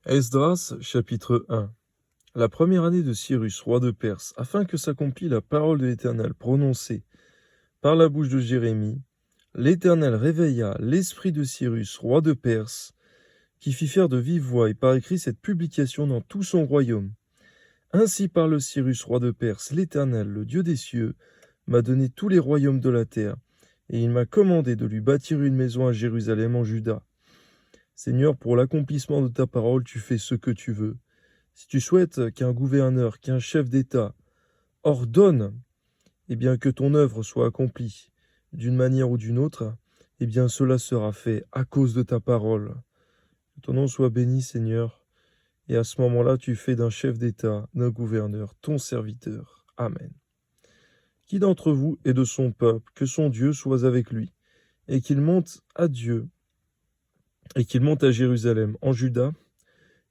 Esdras, chapitre 1. La première année de Cyrus, roi de Perse, afin que s'accomplisse la parole de l'Éternel prononcée par la bouche de Jérémie, l'Éternel réveilla l'esprit de Cyrus, roi de Perse, qui fit faire de vive voix et par écrit cette publication dans tout son royaume. Ainsi parle Cyrus, roi de Perse, l'Éternel, le Dieu des cieux, m'a donné tous les royaumes de la terre, et il m'a commandé de lui bâtir une maison à Jérusalem en Juda. Seigneur, pour l'accomplissement de ta parole, tu fais ce que tu veux. Si tu souhaites qu'un gouverneur, qu'un chef d'État ordonne, eh bien que ton œuvre soit accomplie d'une manière ou d'une autre, eh bien cela sera fait à cause de ta parole. Que ton nom soit béni, Seigneur, et à ce moment-là, tu fais d'un chef d'État, d'un gouverneur, ton serviteur. Amen. Qui d'entre vous est de son peuple, que son Dieu soit avec lui, et qu'il monte à Dieu, et qu'il monte à Jérusalem, en Juda,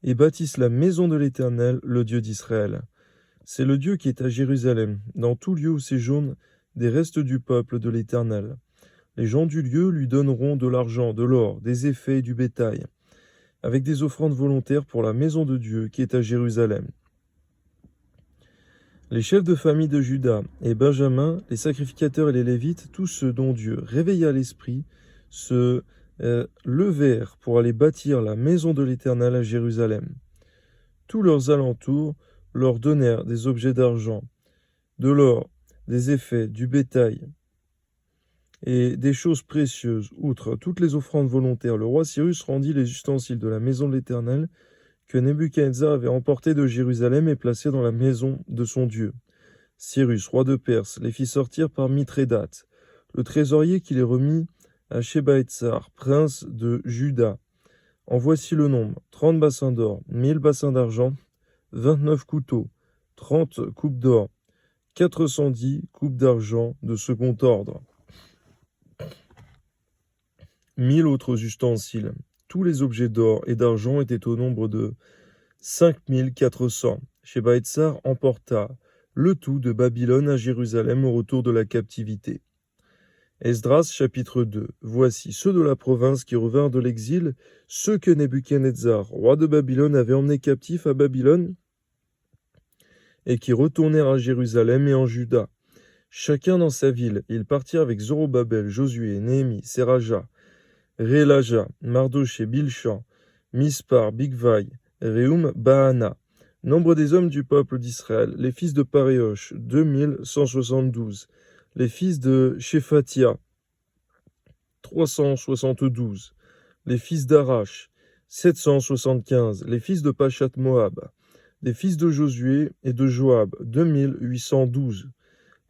et bâtisse la maison de l'Éternel, le Dieu d'Israël. C'est le Dieu qui est à Jérusalem, dans tout lieu où séjournent des restes du peuple de l'Éternel. Les gens du lieu lui donneront de l'argent, de l'or, des effets et du bétail, avec des offrandes volontaires pour la maison de Dieu qui est à Jérusalem. Les chefs de famille de Juda et Benjamin, les sacrificateurs et les Lévites, tous ceux dont Dieu réveilla l'esprit, se levèrent pour aller bâtir la maison de l'Éternel à Jérusalem. Tous leurs alentours leur donnèrent des objets d'argent, de l'or, des effets, du bétail et des choses précieuses. Outre toutes les offrandes volontaires, le roi Cyrus rendit les ustensiles de la maison de l'Éternel que Nebuchadnezzar avait emportés de Jérusalem et placés dans la maison de son Dieu. Cyrus, roi de Perse, les fit sortir par Mithrédate, le trésorier qui les remit à Sheba-Etsar, prince de Juda. En voici le nombre: 30 bassins d'or, 1000 bassins d'argent, 29 couteaux, 30 coupes d'or, 410 coupes d'argent de second ordre, 1000 autres ustensiles. Tous les objets d'or et d'argent étaient au nombre de 5400. Sheba-Etsar emporta le tout de Babylone à Jérusalem au retour de la captivité. Esdras chapitre 2. Voici ceux de la province qui revinrent de l'exil, ceux que Nebuchadnezzar, roi de Babylone, avait emmenés captifs à Babylone et qui retournèrent à Jérusalem et en Juda. Chacun dans sa ville, ils partirent avec Zorobabel, Josué, Néhémie, Seraja, Rélaja, Mardoché, Bilshan, Mispar, Bigvai, Réhum, Baana. Nombre des hommes du peuple d'Israël, les fils de Paréosh, 2172. Les fils de Shephatia, 372. Les fils d'Arash, 775. Les fils de Pachat-Moab. Les fils de Josué et de Joab, 2812.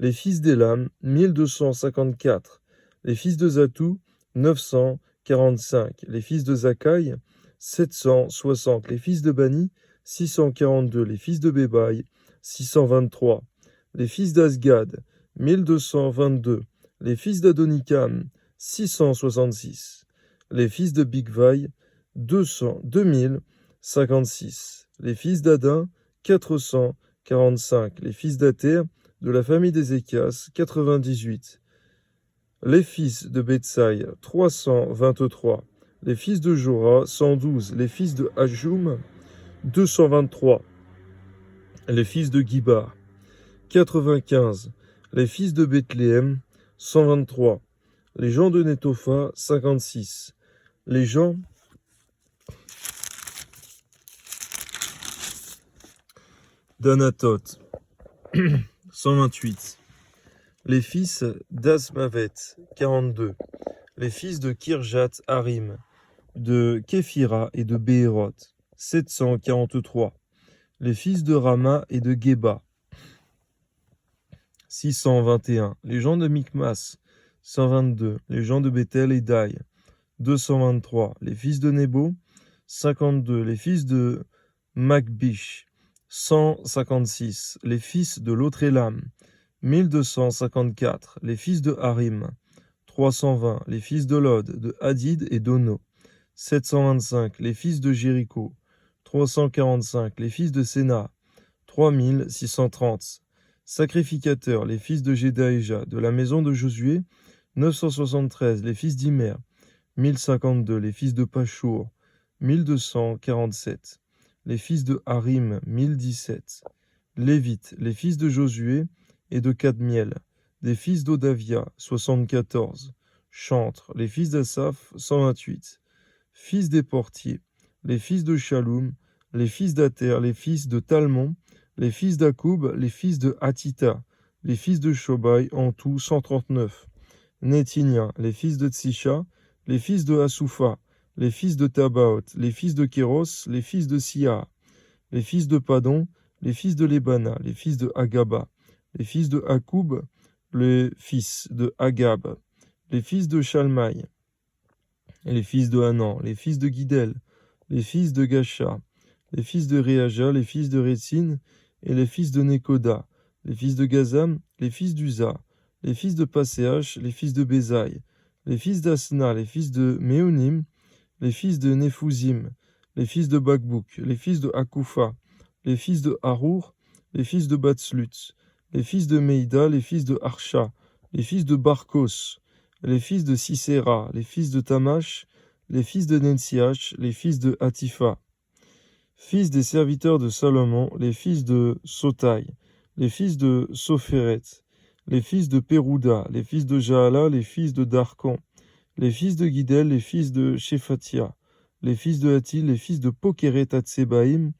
Les fils d'Élam, 1254. Les fils de Zatou, 945. Les fils de Zakai, 760. Les fils de Bani, 642. Les fils de Bébaï, 623. Les fils d'Asgad, 1222. Les fils d'Adonikam, 666. Les fils de Bigvai, 2056. Les fils d'Adin, 445. Les fils d'Ater, de la famille d'Ézéchias, 98. Les fils de Betsaï, 323. Les fils de Jora, 112. Les fils de Hajum, 223. Les fils de Gibar, 95. Les fils de Bethléem, 123. Les gens de Netopha, 56. Les gens d'Anatoth, 128. Les fils d'Asmavet, 42. Les fils de Kirjat Harim, de Képhira et de Béhéroth, 743. Les fils de Rama et de Geba, 621. Les gens de Mikmas, 122. Les gens de Bethel et d'Aï, 223. Les fils de Nebo, 52. Les fils de Magbish, 156. Les fils de l'autre Élam, 1254. Les fils de Harim, 320. Les fils de Lod, de Hadid et d'Ono, 725. Les fils de Jéricho, 345. Les fils de Séna, 3630. Sacrificateurs, les fils de Jédaïja, de la maison de Josué, 973. Les fils d'Imer, 1052. Les fils de Pachour, 1247. les fils de Harim, 1017. Lévites, les fils de Josué et de Cadmiel, des fils d'Odavia, 74. Chantres, les fils d'Asaph, 128. Fils des portiers, les fils de Shaloum, les fils d'Ater, les fils de Talmon, les fils d'Akoub, les fils de Hatita, les fils de Shobai, en tout 139. Nethinia, les fils de Tsisha, les fils de Hasoufa, les fils de Tabaoth, les fils de Kéros, les fils de Sia, les fils de Padon, les fils de Lebana, les fils de Agaba, les fils de Akoub, les fils de Agab, les fils de Shalmaï, les fils de Hanan, les fils de Guidel, les fils de Gacha, les fils de Réaja, les fils de Rétsin, et les fils de Nekoda, les fils de Gazam, les fils d'Uza, les fils de Passéach, les fils de Bézaï, les fils d'Asna, les fils de Méonim, les fils de Néphousim, les fils de Bakbouk, les fils de Akoufa, les fils de Harour, les fils de Batslut, les fils de Meïda, les fils de Archa, les fils de Barkos, les fils de Sisera, les fils de Tamash, les fils de Nensiach, les fils de Hatifa, fils des serviteurs de Salomon, les fils de Sotai, les fils de Sopheret, les fils de Pérouda, les fils de Jaala, les fils de Darkan, les fils de Guidel, les fils de Shephatia, les fils de Hatil, les fils de Pokeret Hatsebaïm,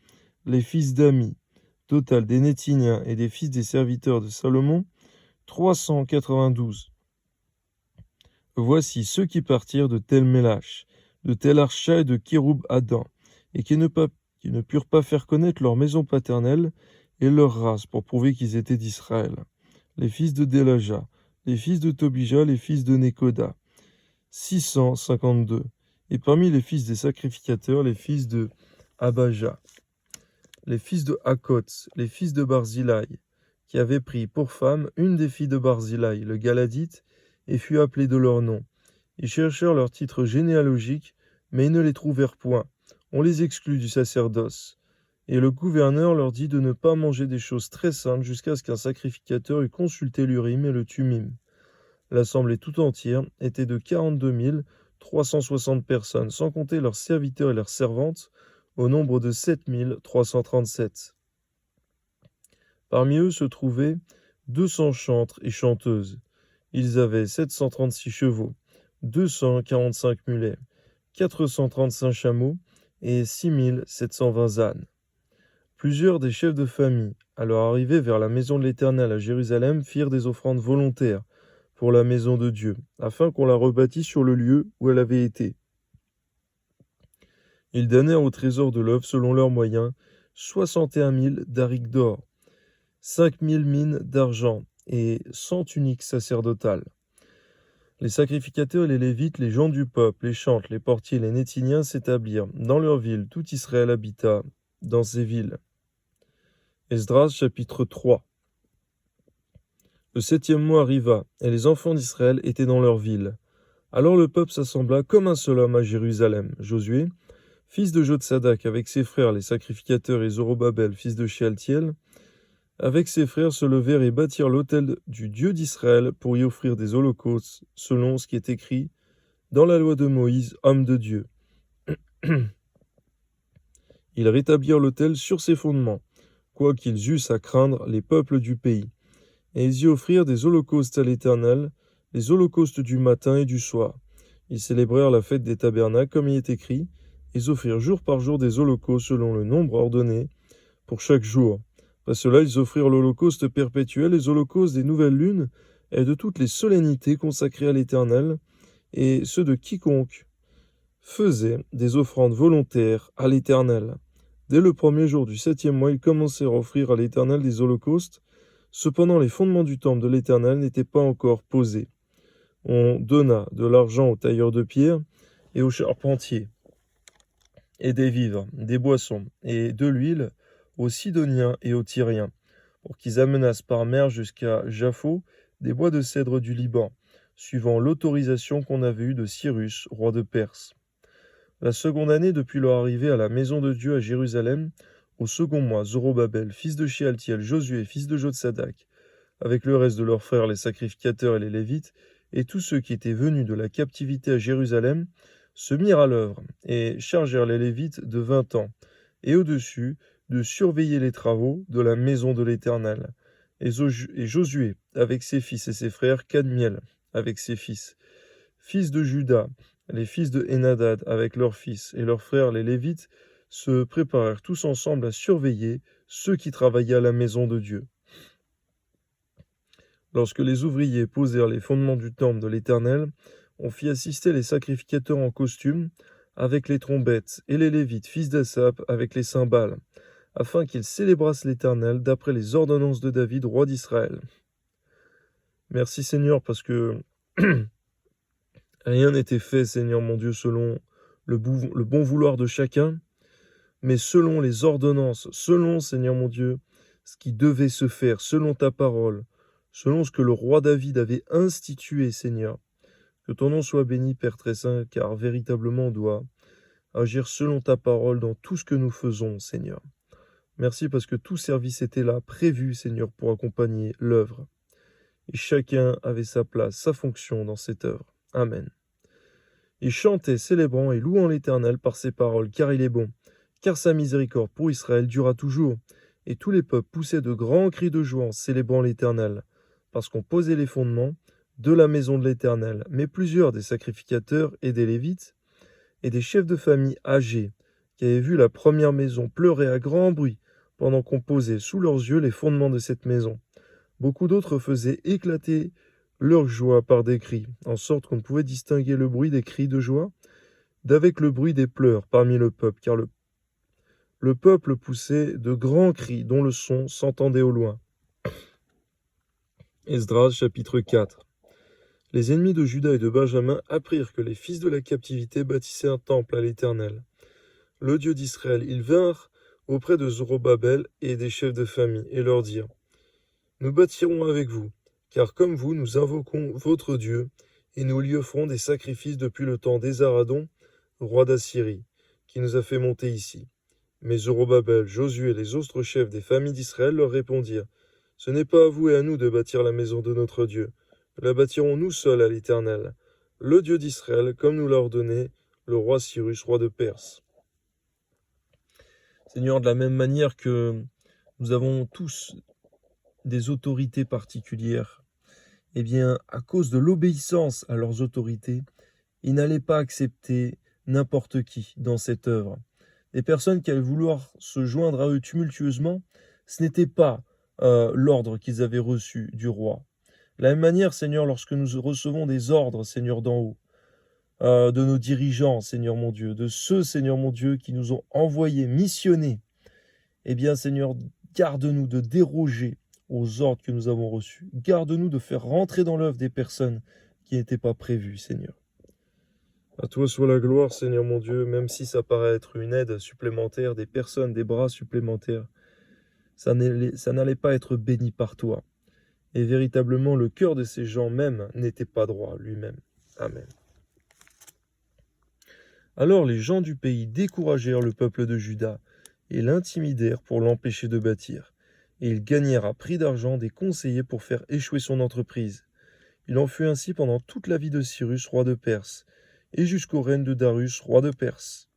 les fils d'Ami. Total des Néthiniens et des fils des serviteurs de Salomon, 392. Voici ceux qui partirent de Tel Mélach, de Tel Archa et de Kéroub Adam, et qui ne purent pas faire connaître leur maison paternelle et leur race pour prouver qu'ils étaient d'Israël. Les fils de Delaja, les fils de Tobija, les fils de Nekoda, 652. Et parmi les fils des sacrificateurs, les fils de Abaja, les fils de Hakot, les fils de Barzilai, qui avaient pris pour femme une des filles de Barzilai, le Galadite, et fut appelée de leur nom. Ils cherchèrent leur titre généalogique, mais ils ne les trouvèrent point. On les exclut du sacerdoce. Et le gouverneur leur dit de ne pas manger des choses très saintes jusqu'à ce qu'un sacrificateur eût consulté l'Urim et le Tumim. L'assemblée tout entière était de 42 360 personnes, sans compter leurs serviteurs et leurs servantes, au nombre de 7 337. Parmi eux se trouvaient 200 chantres et chanteuses. Ils avaient 736 chevaux, 245 mulets, 435 chameaux et 6720 ânes. Plusieurs des chefs de famille, à leur arrivée vers la maison de l'Éternel à Jérusalem, firent des offrandes volontaires pour la maison de Dieu, afin qu'on la rebâtisse sur le lieu où elle avait été. Ils donnèrent au trésor de l'œuvre, selon leurs moyens, 61 000 darics d'or, 5 000 mines d'argent et 100 tuniques sacerdotales. Les sacrificateurs et les Lévites, les gens du peuple, les chantres, les portiers, les Néthiniens s'établirent dans leurs villes. Tout Israël habita dans ces villes. Esdras chapitre 3. Le 7e mois arriva, et les enfants d'Israël étaient dans leurs villes. Alors le peuple s'assembla comme un seul homme à Jérusalem. Josué, fils de Jotsadak, avec ses frères les sacrificateurs, et Zorobabel, fils de Shealtiel, avec ses frères se levèrent et bâtirent l'autel du Dieu d'Israël pour y offrir des holocaustes, selon ce qui est écrit dans la loi de Moïse, homme de Dieu. Ils rétablirent l'autel sur ses fondements, quoiqu'ils eussent à craindre les peuples du pays. Et ils y offrirent des holocaustes à l'Éternel, les holocaustes du matin et du soir. Ils célébrèrent la fête des tabernacles, comme il est écrit. Ils offrirent jour par jour des holocaustes selon le nombre ordonné pour chaque jour. Après cela, ils offrirent l'holocauste perpétuel, les holocaustes des nouvelles lunes et de toutes les solennités consacrées à l'Éternel, et ceux de quiconque faisait des offrandes volontaires à l'Éternel. Dès le premier jour du 7e mois, ils commencèrent à offrir à l'Éternel des holocaustes. Cependant, les fondements du temple de l'Éternel n'étaient pas encore posés. On donna de l'argent aux tailleurs de pierre et aux charpentiers, et des vivres, des boissons, et de l'huile aux Sidoniens et aux Tyriens, pour qu'ils amenassent par mer jusqu'à Japhos des bois de cèdre du Liban, suivant l'autorisation qu'on avait eue de Cyrus, roi de Perse. La seconde année depuis leur arrivée à la maison de Dieu à Jérusalem, au second mois, Zorobabel, fils de Shealtiel, Josué, fils de Jotsadak, avec le reste de leurs frères les sacrificateurs et les Lévites, et tous ceux qui étaient venus de la captivité à Jérusalem, se mirent à l'œuvre, et chargèrent les Lévites de 20 ans, et au-dessus, de surveiller les travaux de la maison de l'Éternel. Et Josué, avec ses fils et ses frères, Kadmiel, avec ses fils de Juda, les fils de Henadad, avec leurs fils, et leurs frères, les Lévites, se préparèrent tous ensemble à surveiller ceux qui travaillaient à la maison de Dieu. Lorsque les ouvriers posèrent les fondements du temple de l'Éternel, on fit assister les sacrificateurs en costume, avec les trompettes, et les Lévites, fils d'Assap, avec les cymbales, afin qu'ils célébrassent l'Éternel d'après les ordonnances de David, roi d'Israël. Merci Seigneur, parce que rien n'était fait, Seigneur mon Dieu, selon le bon vouloir de chacun, mais selon les ordonnances, selon, Seigneur mon Dieu, ce qui devait se faire, selon ta parole, selon ce que le roi David avait institué, Seigneur. Que ton nom soit béni, Père très saint, car véritablement on doit agir selon ta parole dans tout ce que nous faisons, Seigneur. Merci parce que tout service était là, prévu, Seigneur, pour accompagner l'œuvre. Et chacun avait sa place, sa fonction dans cette œuvre. Amen. Ils chantaient, célébrant et louant l'Éternel par ses paroles, car il est bon, car sa miséricorde pour Israël durera toujours. Et tous les peuples poussaient de grands cris de joie en célébrant l'Éternel, parce qu'on posait les fondements de la maison de l'Éternel. Mais plusieurs des sacrificateurs et des Lévites et des chefs de famille âgés, qui avaient vu la première maison, pleuraient à grand bruit pendant qu'on posait sous leurs yeux les fondements de cette maison. Beaucoup d'autres faisaient éclater leur joie par des cris, en sorte qu'on ne pouvait distinguer le bruit des cris de joie d'avec le bruit des pleurs parmi le peuple, car le peuple poussait de grands cris dont le son s'entendait au loin. Esdras chapitre 4. Les ennemis de Juda et de Benjamin apprirent que les fils de la captivité bâtissaient un temple à l'Éternel, le Dieu d'Israël. Ils vinrent auprès de Zorobabel et des chefs de famille, et leur dirent : Nous bâtirons avec vous, car comme vous, nous invoquons votre Dieu, et nous lui offrons des sacrifices depuis le temps d'Esaradon, roi d'Assyrie, qui nous a fait monter ici. Mais Zorobabel, Josué et les autres chefs des familles d'Israël leur répondirent : Ce n'est pas à vous et à nous de bâtir la maison de notre Dieu. Nous la bâtirons nous seuls à l'Éternel, le Dieu d'Israël, comme nous l'a ordonné le roi Cyrus, roi de Perse. Seigneur, de la même manière que nous avons tous des autorités particulières, eh bien, à cause de l'obéissance à leurs autorités, ils n'allaient pas accepter n'importe qui dans cette œuvre. Des personnes qui allaient vouloir se joindre à eux tumultueusement, ce n'était pas l'ordre qu'ils avaient reçu du roi. De la même manière, Seigneur, lorsque nous recevons des ordres, Seigneur, d'en haut, de nos dirigeants, Seigneur mon Dieu, de ceux, Seigneur mon Dieu, qui nous ont envoyés, missionnés, eh bien, Seigneur, garde-nous de déroger aux ordres que nous avons reçus. Garde-nous de faire rentrer dans l'œuvre des personnes qui n'étaient pas prévues, Seigneur. À toi soit la gloire, Seigneur mon Dieu, même si ça paraît être une aide supplémentaire, des personnes, des bras supplémentaires, ça n'allait pas être béni par toi. Et véritablement, le cœur de ces gens même n'était pas droit lui-même. Amen. Alors les gens du pays découragèrent le peuple de Juda et l'intimidèrent pour l'empêcher de bâtir. Et ils gagnèrent à prix d'argent des conseillers pour faire échouer son entreprise. Il en fut ainsi pendant toute la vie de Cyrus, roi de Perse, et jusqu'au règne de Darius, roi de Perse.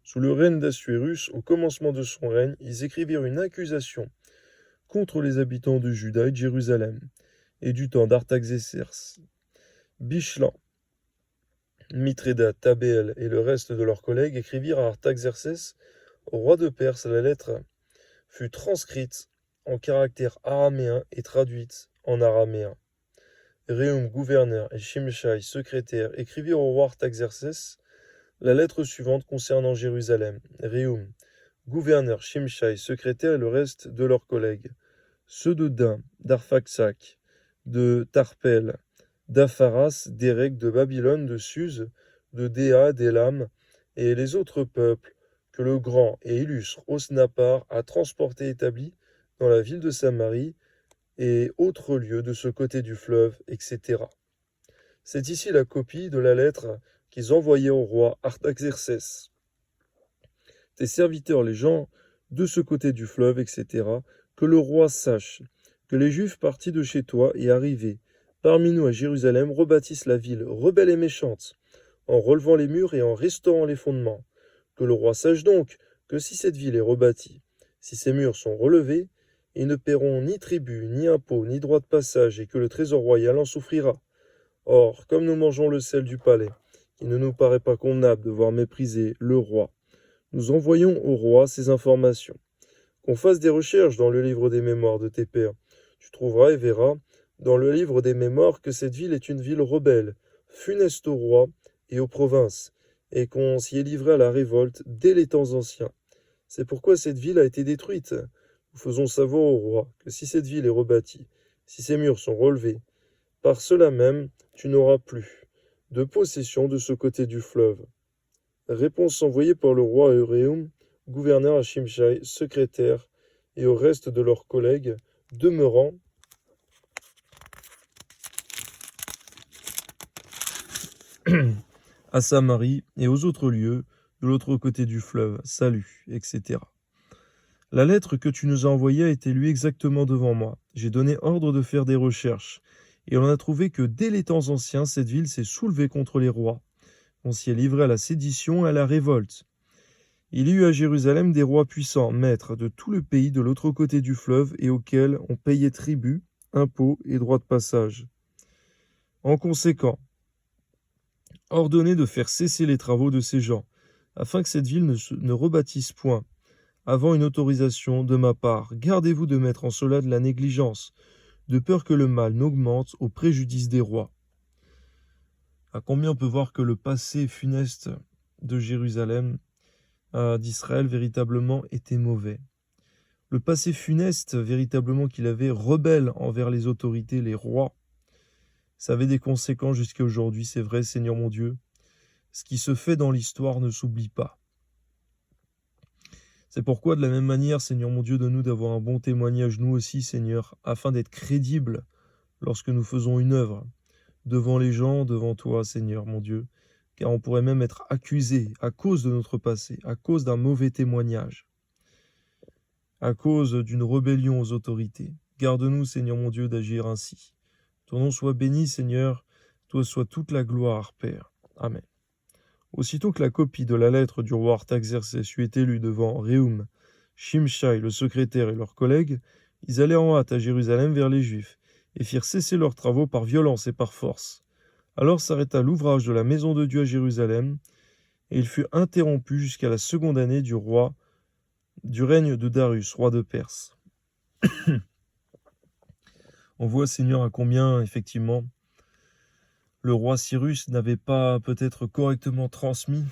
Sous le règne d'Assuérus, au commencement de son règne, ils écrivirent une accusation contre les habitants de Juda et de Jérusalem, et du temps d'Artaxerxès, Bichlan, Mithrédate, Tabéel et le reste de leurs collègues écrivirent à Artaxerxès, au roi de Perse. La lettre fut transcrite en caractères araméens et traduite en araméen. Réhum, gouverneur, et Shimshai, secrétaire, écrivirent au roi Artaxerxès la lettre suivante concernant Jérusalem. Réhum, gouverneur, Shimshai, secrétaire et le reste de leurs collègues, ceux de Dain, d'Arphaxad, de Tarpel, d'Apharas, d'Érec, de Babylone, de Suse, de Déa, d'Élam, et les autres peuples que le grand et illustre Osnappar a transportés et établis dans la ville de Samarie et autres lieux de ce côté du fleuve, etc. C'est ici la copie de la lettre qu'ils envoyaient au roi Artaxerxès. Tes serviteurs, les gens de ce côté du fleuve, etc., que le roi sache que les Juifs partis de chez toi et arrivés parmi nous à Jérusalem rebâtissent la ville, rebelle et méchante, en relevant les murs et en restaurant les fondements, Que le roi sache donc que si cette ville est rebâtie, si ses murs sont relevés, ils ne paieront ni tribut, ni impôt, ni droit de passage, et que le trésor royal en souffrira. Or, comme nous mangeons le sel du palais, il ne nous paraît pas convenable de voir mépriser le roi. Nous envoyons au roi ces informations. Qu'on fasse des recherches dans le livre des mémoires de tes pères. Tu trouveras et verras dans le livre des mémoires que cette ville est une ville rebelle, funeste au roi et aux provinces, et qu'on s'y est livré à la révolte dès les temps anciens. C'est pourquoi cette ville a été détruite. Nous faisons savoir au roi que si cette ville est rebâtie, si ses murs sont relevés, par cela même, tu n'auras plus de possession de ce côté du fleuve. Réponse envoyée par le roi à Réum, gouverneur à Shimshai, secrétaire, et au reste de leurs collègues, demeurant à Samarie et aux autres lieux, de l'autre côté du fleuve, salut, etc. La lettre que tu nous as envoyée a été lue exactement devant moi. J'ai donné ordre de faire des recherches, et on a trouvé que dès les temps anciens, cette ville s'est soulevée contre les rois. On s'y est livré à la sédition et à la révolte. Il y eut à Jérusalem des rois puissants, maîtres de tout le pays de l'autre côté du fleuve, et auxquels on payait tribut, impôts et droits de passage. En conséquent, ordonnez de faire cesser les travaux de ces gens, afin que cette ville ne rebâtisse point, avant une autorisation de ma part. Gardez-vous de mettre en cela de la négligence, de peur que le mal n'augmente au préjudice des rois. À combien on peut voir que le passé funeste de Jérusalem, d'Israël, véritablement était mauvais. Le passé funeste, véritablement, qu'il avait rebelle envers les autorités, les rois, ça avait des conséquences jusqu'à aujourd'hui, c'est vrai, Seigneur mon Dieu. Ce qui se fait dans l'histoire ne s'oublie pas. C'est pourquoi, de la même manière, Seigneur mon Dieu, donne-nous d'avoir un bon témoignage, nous aussi, Seigneur, afin d'être crédibles lorsque nous faisons une œuvre, devant les gens, devant toi, Seigneur mon Dieu, car on pourrait même être accusé à cause de notre passé, à cause d'un mauvais témoignage, à cause d'une rébellion aux autorités. Garde-nous, Seigneur mon Dieu, d'agir ainsi. Ton nom soit béni, Seigneur, toi soit toute la gloire, Père. Amen. Aussitôt que la copie de la lettre du roi Artaxerxès eut été lue devant Réum, Shimshai, le secrétaire et leurs collègues, ils allèrent en hâte à Jérusalem vers les Juifs, et firent cesser leurs travaux par violence et par force. Alors s'arrêta l'ouvrage de la maison de Dieu à Jérusalem, et il fut interrompu jusqu'à la seconde année du règne de Darius, roi de Perse. On voit, Seigneur, à combien, effectivement, le roi Cyrus n'avait pas peut-être correctement transmis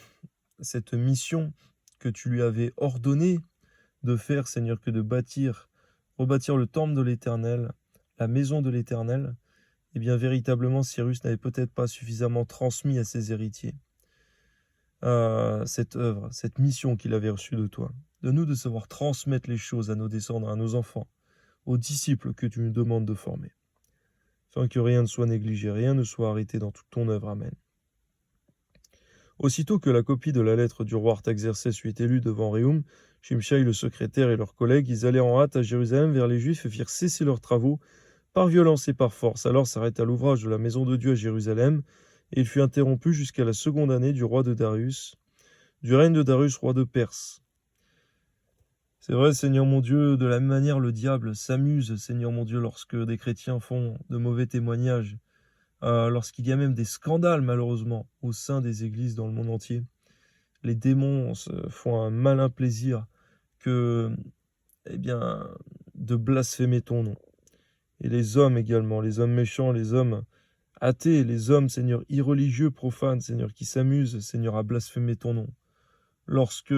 cette mission que tu lui avais ordonné de faire, Seigneur, que de rebâtir le temple de l'Éternel, la maison de l'Éternel. Eh bien, véritablement, Cyrus n'avait peut-être pas suffisamment transmis à ses héritiers cette œuvre, cette mission qu'il avait reçue de toi. De nous de savoir transmettre les choses à nos descendants, à nos enfants, aux disciples que tu nous demandes de former, afin que rien ne soit négligé, rien ne soit arrêté dans toute ton œuvre. Amen. Aussitôt que la copie de la lettre du roi Artaxerxès eut été lue devant Réum, Shimshai le secrétaire et leurs collègues, ils allèrent en hâte à Jérusalem vers les Juifs et firent cesser leurs travaux par violence et par force. Alors s'arrêta l'ouvrage de la maison de Dieu à Jérusalem, et il fut interrompu jusqu'à la seconde année du règne de Darius, roi de Perse. C'est vrai, Seigneur mon Dieu, de la même manière, le diable s'amuse, Seigneur mon Dieu, lorsque des chrétiens font de mauvais témoignages, lorsqu'il y a même des scandales, malheureusement, au sein des églises dans le monde entier. Les démons se font un malin plaisir de blasphémer ton nom. Et les hommes également, les hommes méchants, les hommes athées, les hommes, Seigneur, irreligieux, profanes, Seigneur, qui s'amusent, Seigneur, à blasphémer ton nom. Lorsque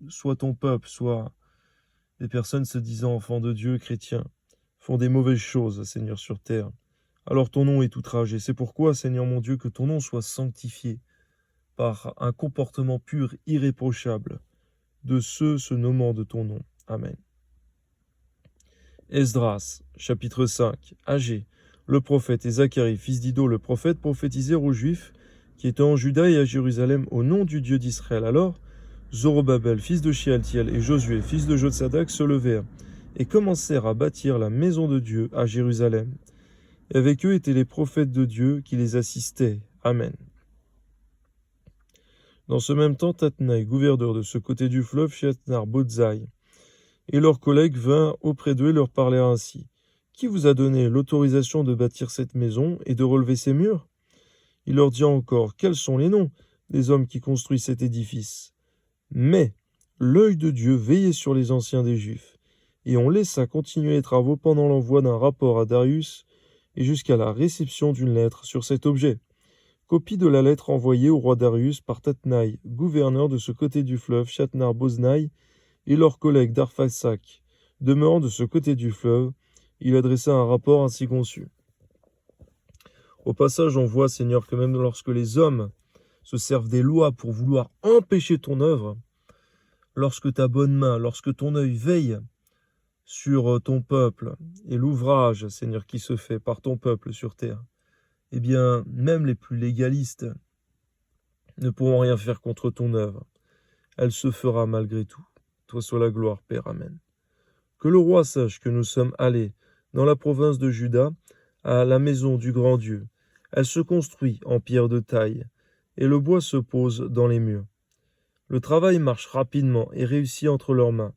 soit ton peuple, soit des personnes se disant enfants de Dieu, chrétiens, font des mauvaises choses, Seigneur, sur terre, alors ton nom est outragé. C'est pourquoi, Seigneur mon Dieu, que ton nom soit sanctifié par un comportement pur, irréprochable, de ceux se nommant de ton nom. Amen. Esdras, chapitre 5. Agé, le prophète, et Zacharie, fils d'Ido, le prophète, prophétisèrent aux Juifs qui étaient en Juda et à Jérusalem au nom du Dieu d'Israël. Alors, Zorobabel, fils de Shealtiel, et Josué, fils de Jotsadak, se levèrent et commencèrent à bâtir la maison de Dieu à Jérusalem. Et avec eux étaient les prophètes de Dieu qui les assistaient. Amen. Dans ce même temps, Tatnaï, gouverneur de ce côté du fleuve, Shatnar-Bozaï, et leurs collègues vinrent auprès d'eux et leur parlèrent ainsi. Qui vous a donné l'autorisation de bâtir cette maison et de relever ses murs? Il leur dit encore, quels sont les noms des hommes qui construisent cet édifice? Mais l'œil de Dieu veillait sur les anciens des Juifs, et on laissa continuer les travaux pendant l'envoi d'un rapport à Darius et jusqu'à la réception d'une lettre sur cet objet. Copie de la lettre envoyée au roi Darius par Tatnaï, gouverneur de ce côté du fleuve, Shatnar-Boznaï, et leurs collègues d'Arphaxad, demeurant de ce côté du fleuve, il adressa un rapport ainsi conçu. Au passage, on voit, Seigneur, que même lorsque les hommes se servent des lois pour vouloir empêcher ton œuvre, lorsque ta bonne main, lorsque ton œil veille sur ton peuple et l'ouvrage, Seigneur, qui se fait par ton peuple sur terre, eh bien, même les plus légalistes ne pourront rien faire contre ton œuvre. Elle se fera malgré tout. Toi soit la gloire, Père. Amen. Que le roi sache que nous sommes allés dans la province de Juda à la maison du grand Dieu. Elle se construit en pierre de taille, et le bois se pose dans les murs. Le travail marche rapidement et réussit entre leurs mains.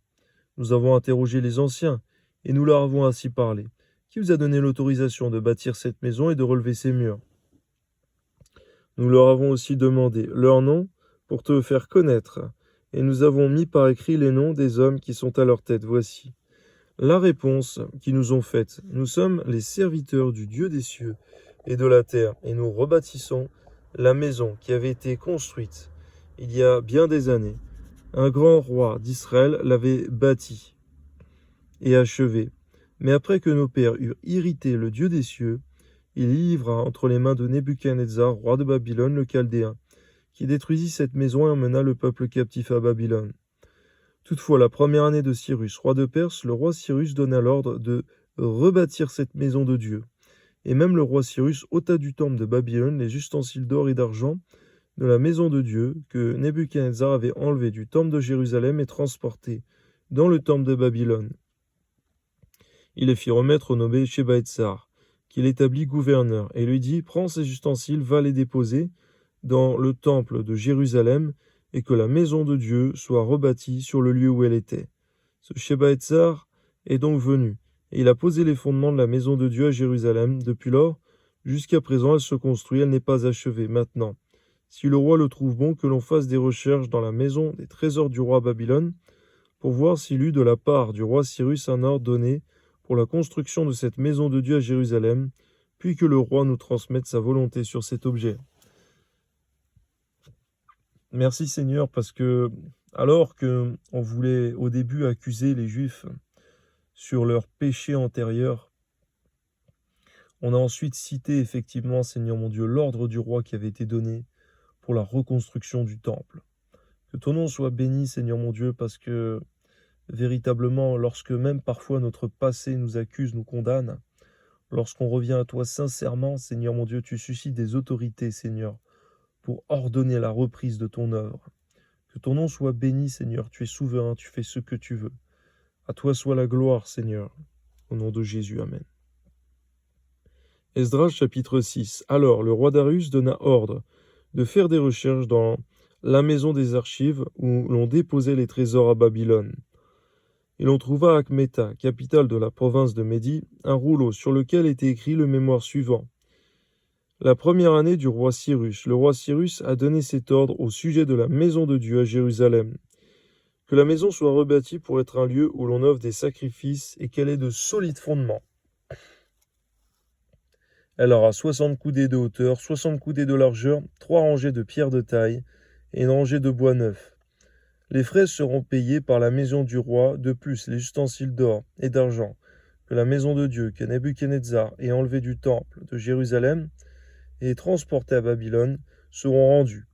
Nous avons interrogé les anciens, et nous leur avons ainsi parlé. Qui vous a donné l'autorisation de bâtir cette maison et de relever ses murs? Nous leur avons aussi demandé leurs noms pour te faire connaître, et nous avons mis par écrit les noms des hommes qui sont à leur tête. Voici la réponse qu'ils nous ont faite. Nous sommes les serviteurs du Dieu des cieux et de la terre, et nous rebâtissons la maison qui avait été construite il y a bien des années. Un grand roi d'Israël l'avait bâtie et achevée. Mais après que nos pères eurent irrité le Dieu des cieux, il livra entre les mains de Nebuchadnezzar, roi de Babylone, le Chaldéen, qui détruisit cette maison et emmena le peuple captif à Babylone. Toutefois, la première année de Cyrus, roi de Perse, le roi Cyrus donna l'ordre de rebâtir cette maison de Dieu. Et même le roi Cyrus ôta du temple de Babylone les ustensiles d'or et d'argent de la maison de Dieu que Nebuchadnezzar avait enlevé du temple de Jérusalem et transporté dans le temple de Babylone. Il les fit remettre au nommé Shebaetsar, qu'il établit gouverneur, et lui dit, prends ces ustensiles, va les déposer dans le temple de Jérusalem, et que la maison de Dieu soit rebâtie sur le lieu où elle était. Ce Shebaetsar est donc venu, et il a posé les fondements de la maison de Dieu à Jérusalem. Depuis lors, jusqu'à présent, elle se construit, elle n'est pas achevée. Maintenant, si le roi le trouve bon, que l'on fasse des recherches dans la maison des trésors du roi Babylone, pour voir s'il eut de la part du roi Cyrus un ordre donné pour la construction de cette maison de Dieu à Jérusalem, puis que le roi nous transmette sa volonté sur cet objet. Merci Seigneur, parce que alors que on voulait au début accuser les Juifs sur leurs péchés antérieurs, on a ensuite cité effectivement, Seigneur mon Dieu, l'ordre du roi qui avait été donné pour la reconstruction du temple. Que ton nom soit béni, Seigneur mon Dieu, parce que véritablement, lorsque même parfois notre passé nous accuse, nous condamne, lorsqu'on revient à toi sincèrement, Seigneur mon Dieu, tu suscites des autorités, Seigneur, pour ordonner la reprise de ton œuvre. Que ton nom soit béni, Seigneur, tu es souverain, tu fais ce que tu veux. À toi soit la gloire, Seigneur, au nom de Jésus, Amen. Esdras chapitre 6. Alors le roi Darius donna ordre de faire des recherches dans la maison des archives où l'on déposait les trésors à Babylone. Et l'on trouva à Acméta, capitale de la province de Médie, un rouleau sur lequel était écrit le mémoire suivant. La première année du roi Cyrus, le roi Cyrus a donné cet ordre au sujet de la maison de Dieu à Jérusalem. Que la maison soit rebâtie pour être un lieu où l'on offre des sacrifices et qu'elle ait de solides fondements. Elle aura 60 coudées de hauteur, 60 coudées de largeur, 3 rangées de pierres de taille et une rangée de bois neuf. Les frais seront payés par la maison du roi, de plus les ustensiles d'or et d'argent que la maison de Dieu que Nebuchadnezzar ait enlevé du temple de Jérusalem et transportés à Babylone seront rendus.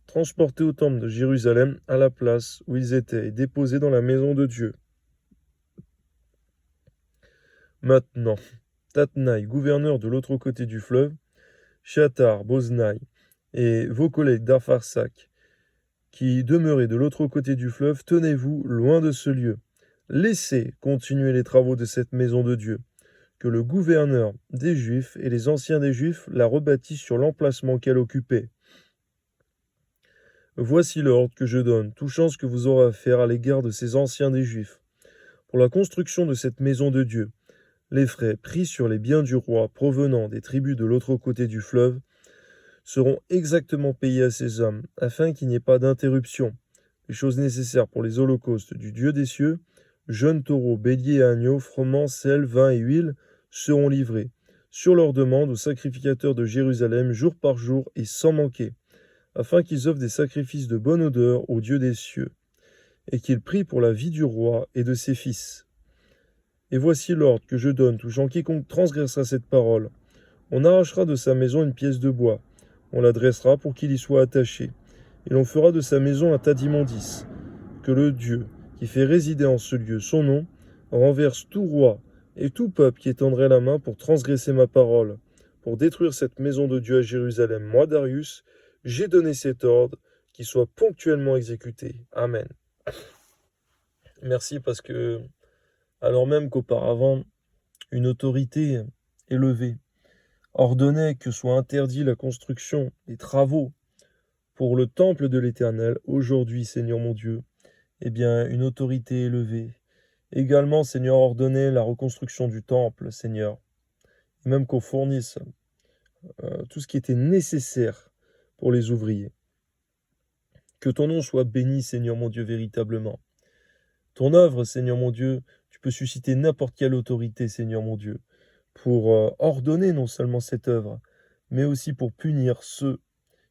Transportés au temple de Jérusalem à la place où ils étaient et déposés dans la maison de Dieu. Maintenant, Tatnaï, gouverneur de l'autre côté du fleuve, Shatnar-Boznaï et vos collègues d'Arphaxad, qui demeurez de l'autre côté du fleuve, tenez-vous loin de ce lieu. Laissez continuer les travaux de cette maison de Dieu, que le gouverneur des Juifs et les anciens des Juifs la rebâtissent sur l'emplacement qu'elle occupait. Voici l'ordre que je donne, touchant ce que vous aurez à faire à l'égard de ces anciens des Juifs. Pour la construction de cette maison de Dieu, les frais pris sur les biens du roi provenant des tribus de l'autre côté du fleuve seront exactement payés à ces hommes, afin qu'il n'y ait pas d'interruption. Les choses nécessaires pour les holocaustes du Dieu des cieux, jeunes taureaux, béliers et agneaux, froment, sel, vin et huile, seront livrés, sur leur demande, aux sacrificateurs de Jérusalem, jour par jour et sans manquer, afin qu'ils offrent des sacrifices de bonne odeur au Dieu des cieux, et qu'ils prient pour la vie du roi et de ses fils. Et voici l'ordre que je donne touchant quiconque transgressera cette parole. On arrachera de sa maison une pièce de bois, on la dressera pour qu'il y soit attaché, et l'on fera de sa maison un tas d'immondices. Que le Dieu, qui fait résider en ce lieu son nom, renverse tout roi et tout peuple qui étendrait la main pour transgresser ma parole, pour détruire cette maison de Dieu à Jérusalem. Moi, Darius, j'ai donné cet ordre, qui soit ponctuellement exécuté. Amen. Merci parce que, alors même qu'auparavant, une autorité élevée ordonnait que soit interdit la construction, les travaux pour le temple de l'Éternel, aujourd'hui, Seigneur mon Dieu, eh bien, une autorité élevée. Également, Seigneur, ordonnait la reconstruction du temple, Seigneur, et même qu'on fournisse tout ce qui était nécessaire pour les ouvriers. Que ton nom soit béni, Seigneur mon Dieu, véritablement. Ton œuvre, Seigneur mon Dieu, tu peux susciter n'importe quelle autorité, Seigneur mon Dieu, pour ordonner non seulement cette œuvre, mais aussi pour punir ceux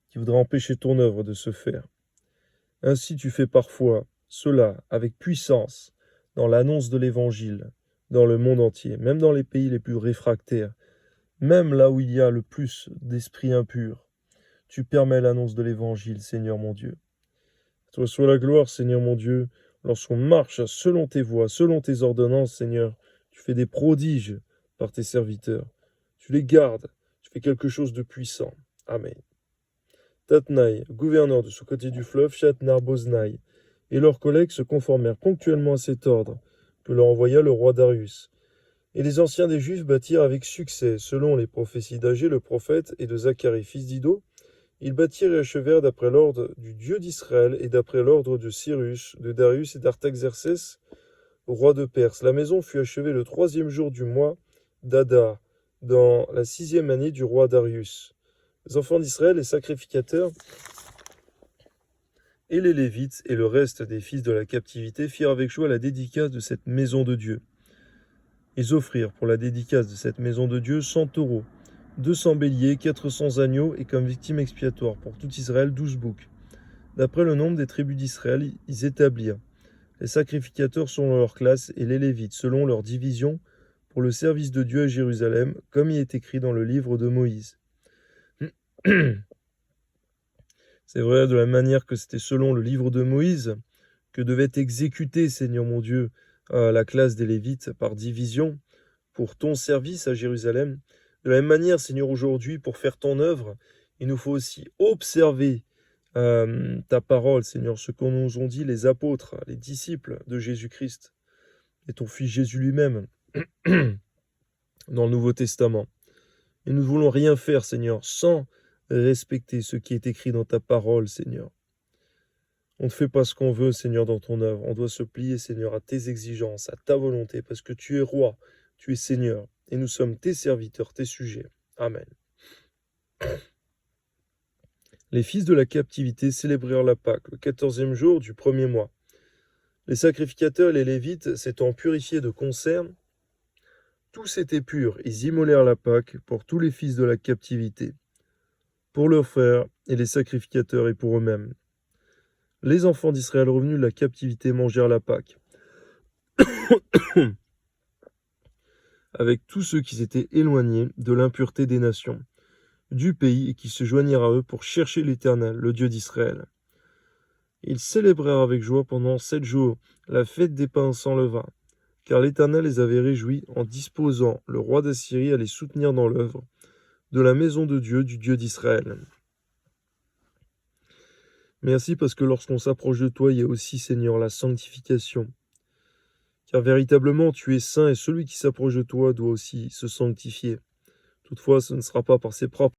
qui voudraient empêcher ton œuvre de se faire. Ainsi tu fais parfois cela avec puissance dans l'annonce de l'Évangile, dans le monde entier, même dans les pays les plus réfractaires, même là où il y a le plus d'esprits impurs. Tu permets l'annonce de l'Évangile, Seigneur mon Dieu. À toi soit la gloire, Seigneur mon Dieu, lorsqu'on marche selon tes voies, selon tes ordonnances, Seigneur. Tu fais des prodiges par tes serviteurs. Tu les gardes, tu fais quelque chose de puissant. Amen. Tatnaï, gouverneur de ce côté du fleuve, Shatnar-Boznaï, et leurs collègues se conformèrent ponctuellement à cet ordre que leur envoya le roi Darius. Et les anciens des Juifs bâtirent avec succès, selon les prophéties d'Agé le prophète et de Zacharie fils d'Ido. Ils bâtirent et achevèrent d'après l'ordre du Dieu d'Israël et d'après l'ordre de Cyrus, de Darius et d'Artaxerxès, roi de Perse. La maison fut achevée le 3e jour du mois d'Adar, dans la 6e année du roi Darius. Les enfants d'Israël, les sacrificateurs, et les Lévites et le reste des fils de la captivité firent avec joie la dédicace de cette maison de Dieu. Ils offrirent pour la dédicace de cette maison de Dieu 100 taureaux, 200 béliers, 400 agneaux et comme victime expiatoire pour tout Israël 12 boucs. D'après le nombre des tribus d'Israël, ils établirent les sacrificateurs selon leur classe et les Lévites selon leur division pour le service de Dieu à Jérusalem, comme il est écrit dans le livre de Moïse. C'est vrai, de la manière que c'était selon le livre de Moïse que devait être exécuté, Seigneur mon Dieu, la classe des Lévites par division pour ton service à Jérusalem. De la même manière, Seigneur, aujourd'hui, pour faire ton œuvre, il nous faut aussi observer ta parole, Seigneur, ce qu'on nous ont dit les apôtres, les disciples de Jésus-Christ et ton Fils Jésus lui-même dans le Nouveau Testament. Et nous ne voulons rien faire, Seigneur, sans respecter ce qui est écrit dans ta parole, Seigneur. On ne fait pas ce qu'on veut, Seigneur, dans ton œuvre. On doit se plier, Seigneur, à tes exigences, à ta volonté, parce que tu es roi, tu es Seigneur, et nous sommes tes serviteurs, tes sujets. Amen. Les fils de la captivité célébrèrent la Pâque, le 14e jour du 1er mois. Les sacrificateurs et les Lévites s'étant purifiés de concert, tous étaient purs, ils immolèrent la Pâque pour tous les fils de la captivité, pour leurs frères et les sacrificateurs et pour eux-mêmes. Les enfants d'Israël revenus de la captivité mangèrent la Pâque, avec tous ceux qui s'étaient éloignés de l'impureté des nations, du pays et qui se joignirent à eux pour chercher l'Éternel, le Dieu d'Israël. Ils célébrèrent avec joie pendant 7 jours la fête des pains sans levain, car l'Éternel les avait réjouis en disposant le roi d'Assyrie à les soutenir dans l'œuvre de la maison de Dieu, du Dieu d'Israël. Merci parce que lorsqu'on s'approche de toi, il y a aussi, Seigneur, la sanctification. Car véritablement, tu es saint et celui qui s'approche de toi doit aussi se sanctifier. Toutefois, ce ne sera pas par ses propres